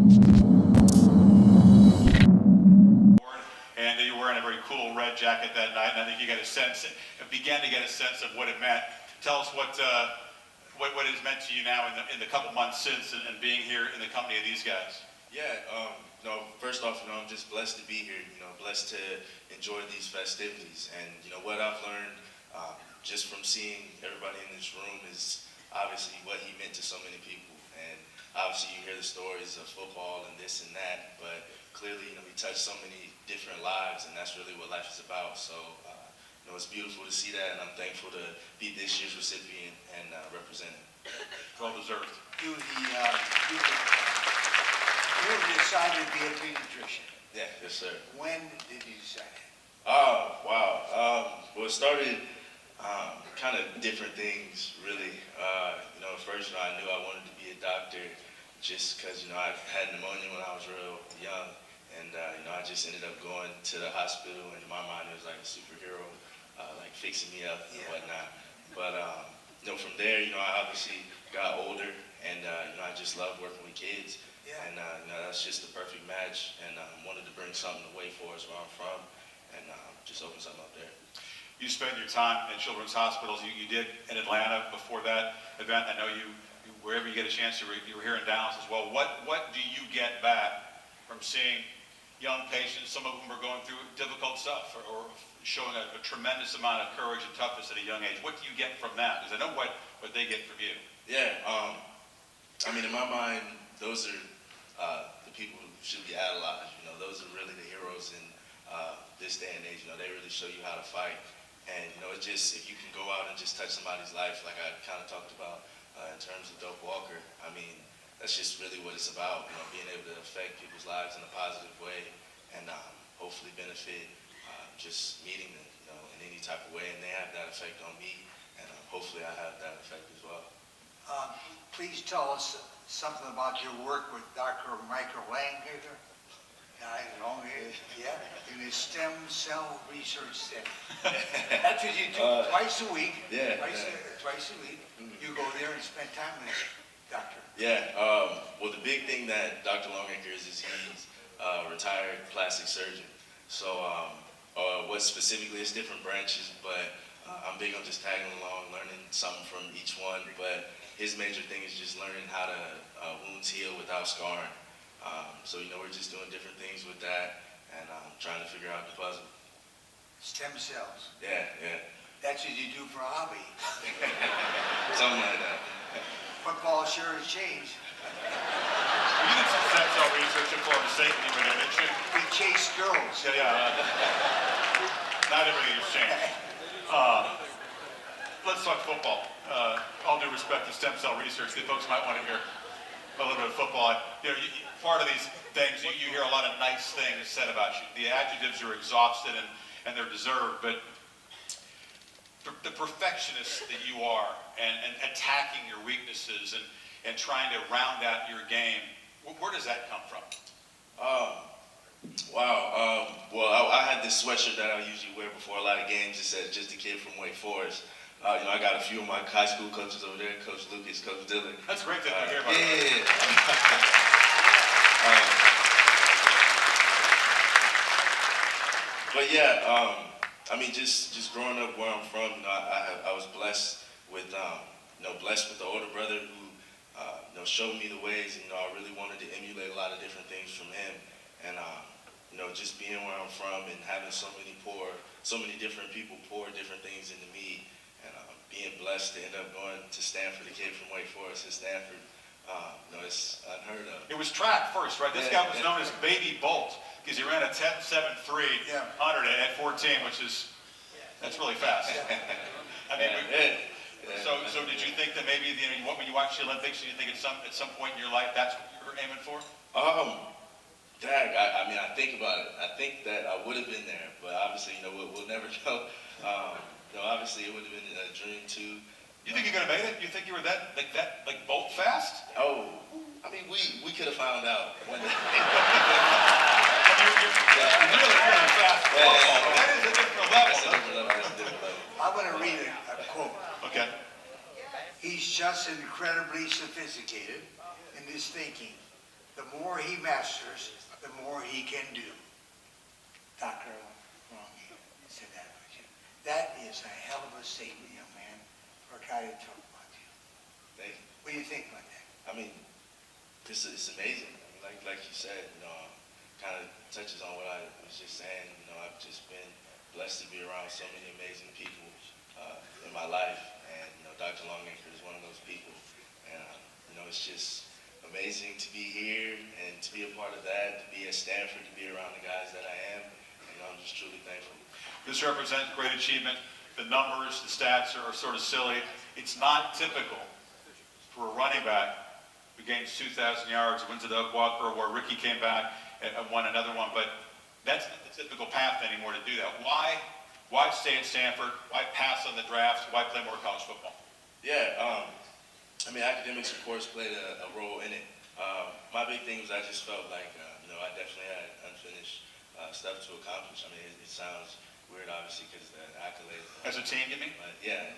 And you were wearing a very cool red jacket that night, and I think you got a sense, began to get a sense of what it meant. Tell us what it has meant to you now in the couple months since, and being here in the company of these guys. Yeah, first off, I'm just blessed to be here, blessed to enjoy these festivities. And, what I've learned just from seeing everybody in this room is obviously what he meant to so many people. And obviously you hear the stories of football and this and that, but clearly, he touched so many different lives, and that's really what life is about. So, it's beautiful to see that, and I'm thankful to be this year's recipient and represent it. Well deserved. You decided to be a pediatrician. Yeah, yes, sir. When did you decide that? Oh, wow. Well, it started kind of different things, really. First, I knew I wanted to be a doctor just because, I had pneumonia when I was real young. And, I just ended up going to the hospital, and in my mind, it was like a superhero, like fixing me up and whatnot. But, from there, I obviously got older, and, I just love working with kids. Yeah. And, that's just the perfect match, and wanted to bring something away for us where I'm from, and just open something up there. You spent your time in children's hospitals. You did in Atlanta before that event. I know you wherever you get a chance, you were here in Dallas as well. What do you get back from seeing young patients, some of whom are going through difficult stuff or showing a tremendous amount of courage and toughness at a young age? What do you get from that? Because I know what they get from you. Yeah, in my mind, those are the people who should be idolized. Those are really the heroes in this day and age. They really show you how to fight. And, it's just, if you can go out and just touch somebody's life, like I kind of talked about in terms of Doak Walker, that's just really what it's about, being able to affect people's lives in a positive way and hopefully benefit just meeting them, in any type of way. And they have that effect on me, and hopefully I have that effect as well. Please tell us something about your work with Dr. Michael Langaker. In his stem cell research center. That's what you do twice a week. Yeah. Twice a week. Mm-hmm. You go there and spend time with this doctor. Yeah. Well, the big thing that Dr. Longacre is he's a retired plastic surgeon. So what specifically is different branches, but I'm big on just tagging along, learning something from each one. But his major thing is just learning how to wounds heal without scarring. So, we're just doing different things with that and trying to figure out the puzzle. Stem cells. Yeah. That's what you do for a hobby. Something like that. Football sure has changed. You did some stem cell research at Florida State when you were there, didn't you? We chase girls. Yeah. Not everything has changed. Let's talk football. All due respect to stem cell research, the folks might want to hear a little bit of football. Part of these things, you hear a lot of nice things said about you. The adjectives are exhausted and they're deserved, but the perfectionist that you are and attacking your weaknesses and trying to round out your game, where does that come from? Wow. Well, I had this sweatshirt that I usually wear before a lot of games. It says, "Just a kid from Wake Forest." I got a few of my high school coaches over there, Coach Lucas, Coach Dillon. That's great to hear about. Yeah. But yeah, just growing up where I'm from, I was blessed with, blessed with the older brother who, showed me the ways. I really wanted to emulate a lot of different things from him, and just being where I'm from and having so many different people pour different things into me. Being blessed to end up going to Stanford, a kid from Wake Forest at Stanford, it's unheard of. It was track first, right? This guy was known as Baby Bolt because he ran a 10.73 100 at 14, that's really fast. So did you think that maybe when you watch the Olympics, did you think at some point in your life that's what you were aiming for? I think about it. I think that I would have been there, but obviously, we'll never know. Obviously, it would have been a dream too. You think you're gonna make it? You think you were that bolt fast? Oh, we could have found out one day. You're really fast. That is a different level. That's a different level. I'm going to read a quote. Okay. He's just incredibly sophisticated in his thinking. the more he masters, the more he can do. Dr. said that about you. That is a hell of a statement, young man, for a guy to talk about you. Thank you. What do you think about that? I mean, it's amazing. I mean, like you said, kind of touches on what I was just saying. I've just been blessed to be around so many amazing people in my life, and Dr. Longacre is one of those people. And it's just amazing to be here and to be a part of that, to be at Stanford, to be around the guys that I am. I'm just truly thankful. This represents great achievement. The numbers, the stats are sort of silly. It's not typical for a running back who gains 2,000 yards, wins the Doak Walker Award. Ricky came back and won another one, but that's not the typical path anymore to do that. Why stay at Stanford? Why pass on the draft? Why play more college football? Yeah, academics, of course, played a role in it. My big thing was I just felt like, I definitely had unfinished stuff to accomplish. I mean, it sounds weird, obviously, because the accolades. As a team, you mean? But yeah.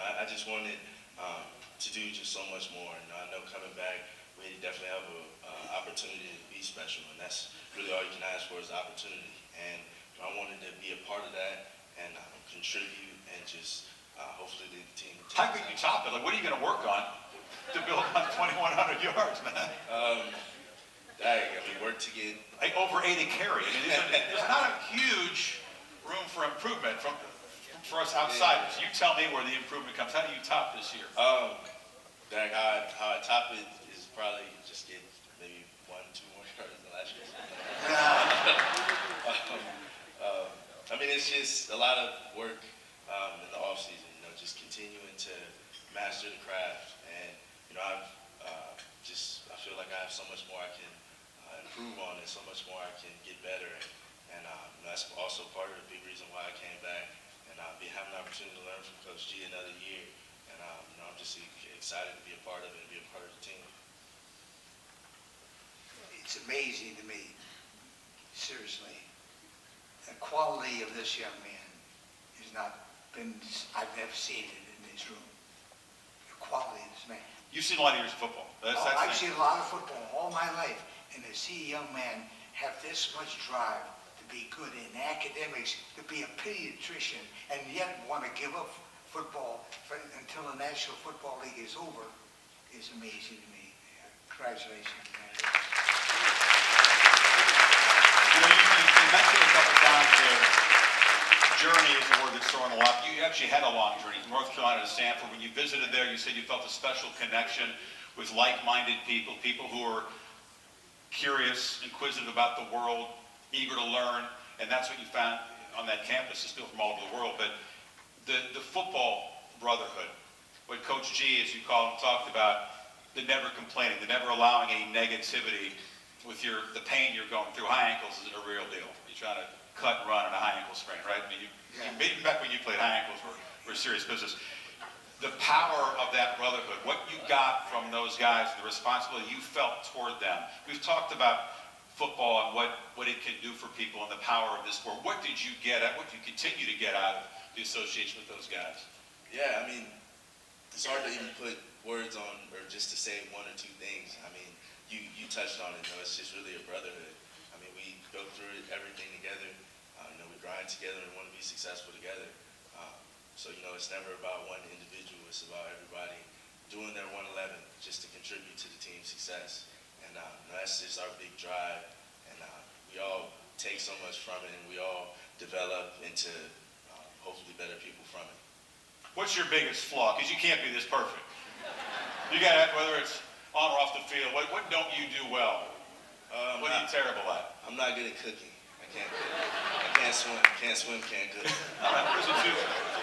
I just wanted to do just so much more. And I know coming back, we definitely have an opportunity to be special, and that's really all you can ask for is the opportunity. And I wanted to be a part of that and contribute and just hopefully lead the team. How could you top it? Like, what are you going to work on to build on 2,100 yards, man? Work to get like over 80 carry. I mean, there's not a huge room for improvement for us outsiders. You tell me where the improvement comes. How do you top this year? How I top it is probably just get maybe 1-2 more yards than last year. It's just a lot of work in the off season. Just continuing to master the craft, and I feel like I have so much more I can improve on, and so much more I can get better at. And that's also part of the big reason why I came back, and having the opportunity to learn from Coach G another year. And I'm just excited to be a part of it and be a part of the team. It's amazing to me, seriously. The quality of this young man has not been, I've never seen it in this room. The quality of this man. You've seen a lot of years of football. I've seen a lot of football all my life, and to see a young man have this much drive to be good in academics, to be a pediatrician, and yet want to give up football until the National Football League is over is amazing to me. Congratulations, man. You mentioned a couple times journey is a word that's thrown a lot. You actually had a long journey from North Carolina to Stanford. When you visited there, you said you felt a special connection with like-minded people, people who are curious, inquisitive about the world, eager to learn, and that's what you found on that campus. It's people from all over the world. But the football brotherhood, what Coach G, as you call him, talked about, the never complaining, the never allowing any negativity with the pain you're going through. High ankles is a real deal. You're trying to cut and run on a high ankle sprain, right? I mean, even back when you played, high ankles were serious business. The power of that brotherhood, what you got from those guys, the responsibility you felt toward them. We've talked about football and what it can do for people and the power of this sport. What did you get at, what do you continue to get out of the association with those guys? Yeah, it's hard to even put words on or just to say one or two things. You touched on it, it's just really a brotherhood. We go through everything together. We grind together and want to be successful together. So it's never about one individual. It's about everybody doing their 111 just to contribute to the team's success. And that's just our big drive. And we all take so much from it, and we all develop into hopefully better people from it. What's your biggest flaw? Because you can't be this perfect. You got to, whether it's on or off the field, what don't you do well? What are you terrible at? I'm not good at cooking. I can't cook. I can't swim. Can't swim, can't cook. All right, those are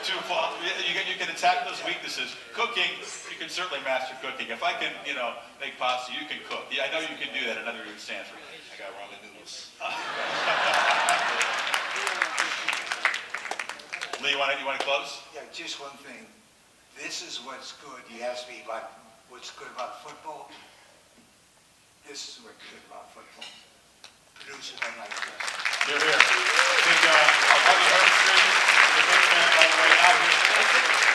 two flaws. You can attack those weaknesses. Cooking, you can certainly master cooking. If I can, make pasta, you can cook. Yeah, I know you can do that. Another year at Stanford. I got ramen noodles. Lee, you want to close? Yeah, just one thing. This is what's good. You asked me about what's good about football. This is what's good about football. Produce a man like this. You're here. I think our brother Street is a big fan, by the way, out here.